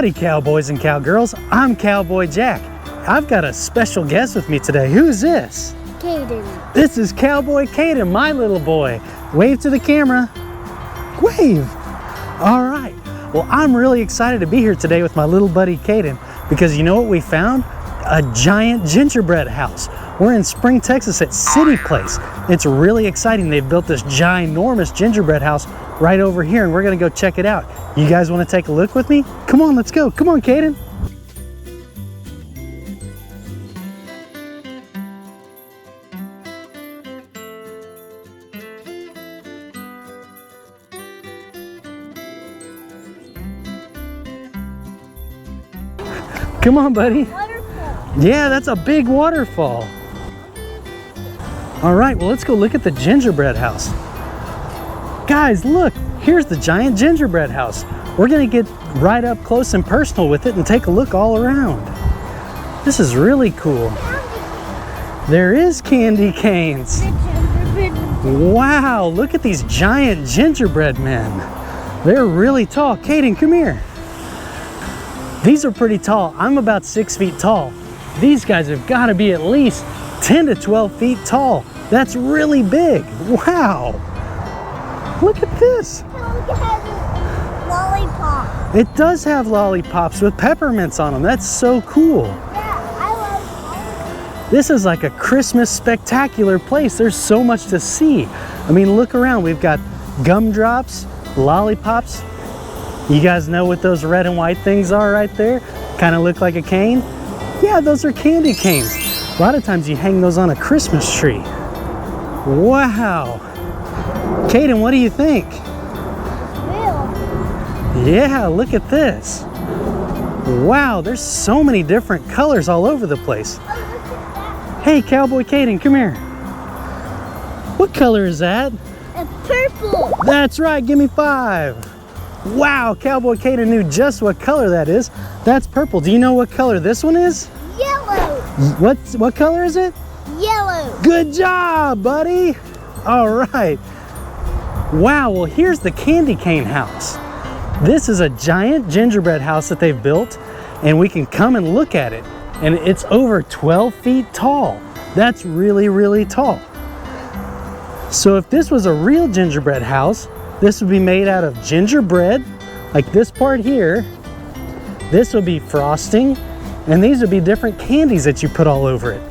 Howdy, cowboys and cowgirls. I'm Cowboy Jack. I've got a special guest with me today. Who's this? Caden. This is Cowboy Caden, my little boy. Wave to the camera. Wave. All right. Well, I'm really excited to be here today with my little buddy Caden because you know what we found? A giant gingerbread house. We're in Spring, Texas at City Place. It's really exciting. They've built this ginormous gingerbread house right over here, and we're gonna go check it out. You guys wanna take a look with me? Come on, let's go. Come on, Caden. Come on, buddy. Waterfall. Yeah, that's a big waterfall. All right, well, let's go look at the gingerbread house. Guys, look, here's the giant gingerbread house. We're gonna get right up close and personal with it and take a look all around. This is really cool. There is candy canes. Wow, look at these giant gingerbread men. They're really tall. Caden, come here. These are pretty tall. I'm about 6 feet tall. These guys have got to be at least 10 to 12 feet tall. That's really big. Wow. Look at this. Lollipop. It does have lollipops with peppermints on them. That's so cool. Yeah, I love lollipops. This is like a Christmas spectacular place. There's so much to see. I mean, look around. We've got gumdrops, lollipops. You guys know what those red and white things are right there? Kind of look like a cane. Yeah, those are candy canes. A lot of times you hang those on a Christmas tree. Wow. Caden, what do you think? Real. Yeah, look at this. Wow, there's so many different colors all over the place. Oh, look at that. Hey, Cowboy Caden, come here. What color is that? It's purple. That's right, give me 5. Wow, Cowboy Caden knew just what color that is. That's purple. Do you know what color this one is? Yellow. What color is it? Yellow. Good job, buddy. All right. Wow, well, here's the candy cane house. This is a giant gingerbread house that they've built, and we can come and look at it. And it's over 12 feet tall. That's really, really tall. So if this was a real gingerbread house, this would be made out of gingerbread, like this part here. This would be frosting, and these would be different candies that you put all over it.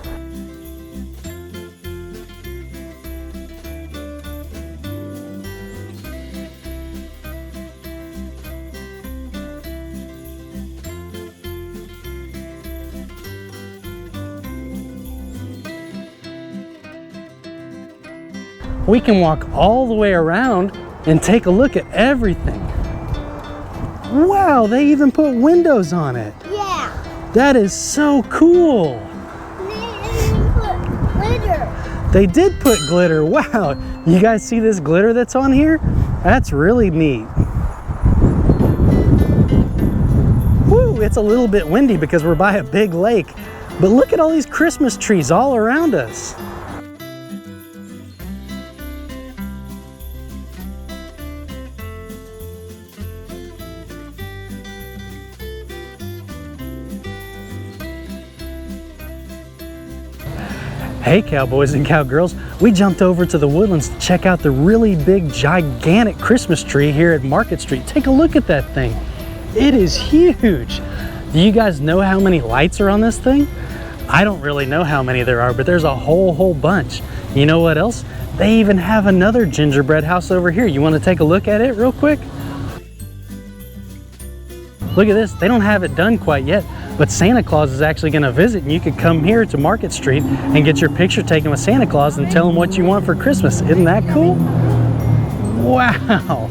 We can walk all the way around and take a look at everything. Wow, they even put windows on it. Yeah. That is so cool. They even put glitter. They did put glitter. Wow, you guys see this glitter that's on here? That's really neat. Woo, it's a little bit windy because we're by a big lake. But look at all these Christmas trees all around us. Hey, cowboys and cowgirls, we jumped over to the woodlands to check out the really big, gigantic Christmas tree here at Market Street. Take a look at that thing. It is huge. Do you guys know how many lights are on this thing? I don't really know how many there are, but there's a whole bunch. You know what else? They even have another gingerbread house over here. You want to take a look at it real quick? Look at this. They don't have it done quite yet, but Santa Claus is actually going to visit, and you could come here to Market Street and get your picture taken with Santa Claus and tell him what you want for Christmas. Isn't that cool? Wow.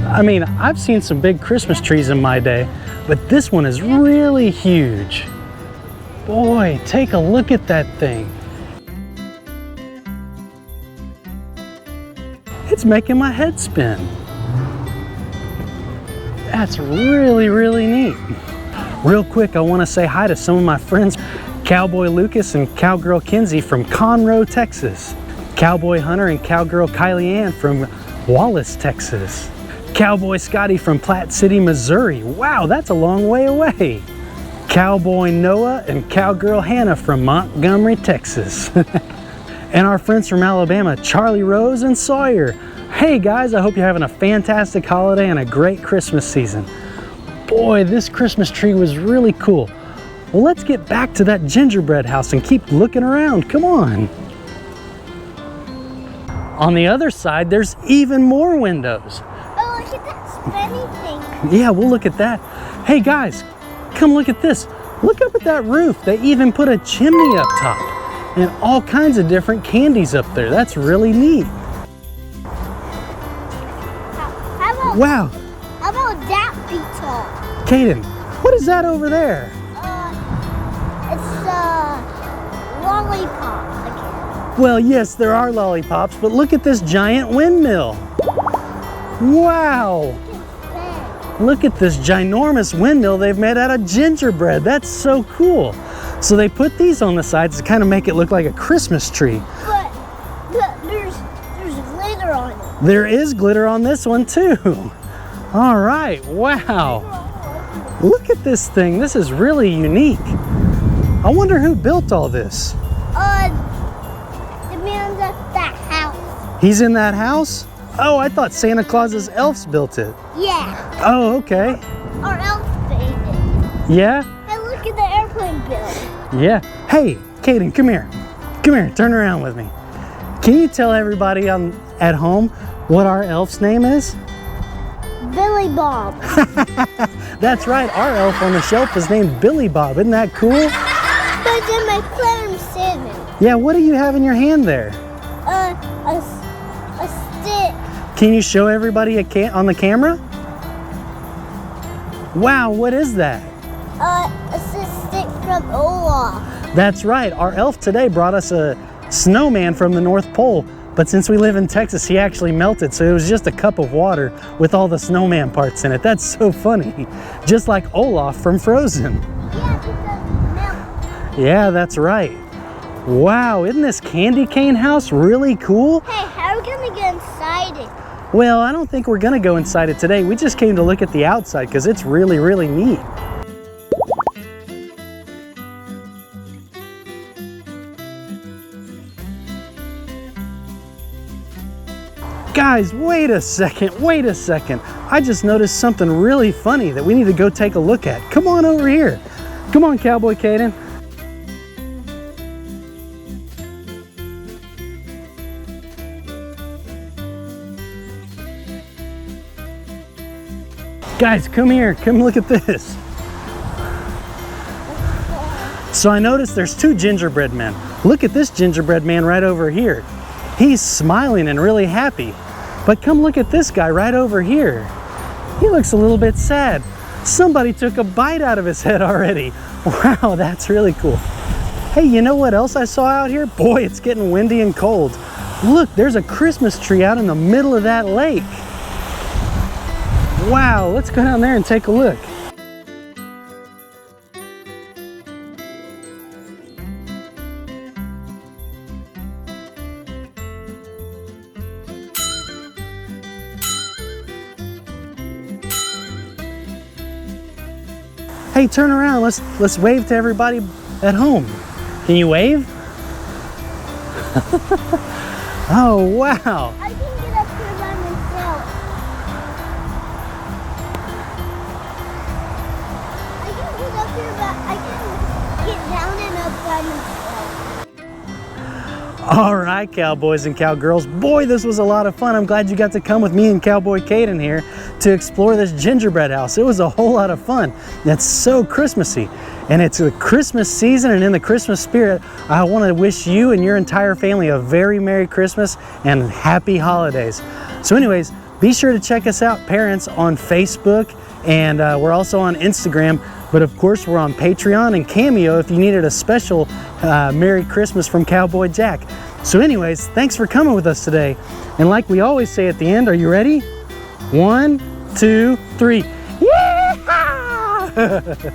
I mean, I've seen some big Christmas trees in my day, but this one is really huge. Boy, take a look at that thing. It's making my head spin. That's really, really neat. Real quick, I want to say hi to some of my friends, Cowboy Lucas and Cowgirl Kinsey from Conroe, Texas. Cowboy Hunter and Cowgirl Kylie Ann from Wallace, Texas. Cowboy Scotty from Platte City, Missouri. Wow, that's a long way away. Cowboy Noah and Cowgirl Hannah from Montgomery, Texas. And our friends from Alabama, Charlie Rose and Sawyer. Hey guys, I hope you're having a fantastic holiday and a great Christmas season. Boy, this Christmas tree was really cool. Well, let's get back to that gingerbread house and keep looking around. Come on. On the other side, there's even more windows. Oh, look at that spinny thing. Yeah, we'll look at that. Hey guys, come look at this. Look up at that roof. They even put a chimney up top and all kinds of different candies up there. That's really neat. Wow. How about that pizza? Kaden, what is that over there? It's lollipop. Well, yes, there are lollipops, but look at this giant windmill. Wow. Look at this ginormous windmill they've made out of gingerbread. That's so cool. So they put these on the sides to kind of make it look like a Christmas tree. But there's glitter on it. There is glitter on this one too. All right, wow. Look at this thing. This is really unique. I wonder who built all this. The man's at that house. He's in that house? Oh, I thought Santa Claus's elves built it. Yeah. Oh, okay. Our elf made it. Yeah? Hey, look at the airplane build. Yeah. Hey, Kaden, come here. Come here, turn around with me. Can you tell everybody at home what our elf's name is? Billy Bob. That's right, our elf on the shelf is named Billy Bob. Isn't that cool? But then my friend Simon. Yeah, what do you have in your hand there? A stick. Can you show everybody on the camera? Wow, what is that? It's a stick from Olaf. That's right, our elf today brought us a snowman from the North Pole, but since we live in Texas, he actually melted, so it was just a cup of water with all the snowman parts in it. That's so funny. Just like Olaf from Frozen. Yeah, because milk. Yeah, that's right. Wow, isn't this candy cane house really cool? Hey, how are we gonna get inside it? Well, I don't think we're gonna go inside it today. We just came to look at the outside because it's really, really neat. Guys, wait a second. I just noticed something really funny that we need to go take a look at. Come on over here. Come on, Cowboy Kaden. Guys, come here, come look at this. So I noticed there's two gingerbread men. Look at this gingerbread man right over here. He's smiling and really happy. But come look at this guy right over here. He looks a little bit sad. Somebody took a bite out of his head already. Wow, that's really cool. Hey, you know what else I saw out here? Boy, it's getting windy and cold. Look, there's a Christmas tree out in the middle of that lake. Wow, let's go down there and take a look. Hey, turn around. Let's wave to everybody at home. Can you wave? Oh, wow. I can get up here by myself. I can get up here, but I can get down and up by myself. All right, cowboys and cowgirls. Boy, this was a lot of fun. I'm glad you got to come with me and Cowboy Kaden here to explore this gingerbread house. It was a whole lot of fun. It's so Christmassy. And it's the Christmas season, and in the Christmas spirit, I want to wish you and your entire family a very Merry Christmas and Happy Holidays. So anyways, be sure to check us out, parents, on Facebook, and we're also on Instagram. But of course, we're on Patreon and Cameo if you needed a special Merry Christmas from Cowboy Jack. So anyways, thanks for coming with us today. And like we always say at the end, are you ready? 1, 2, 3. Yeah!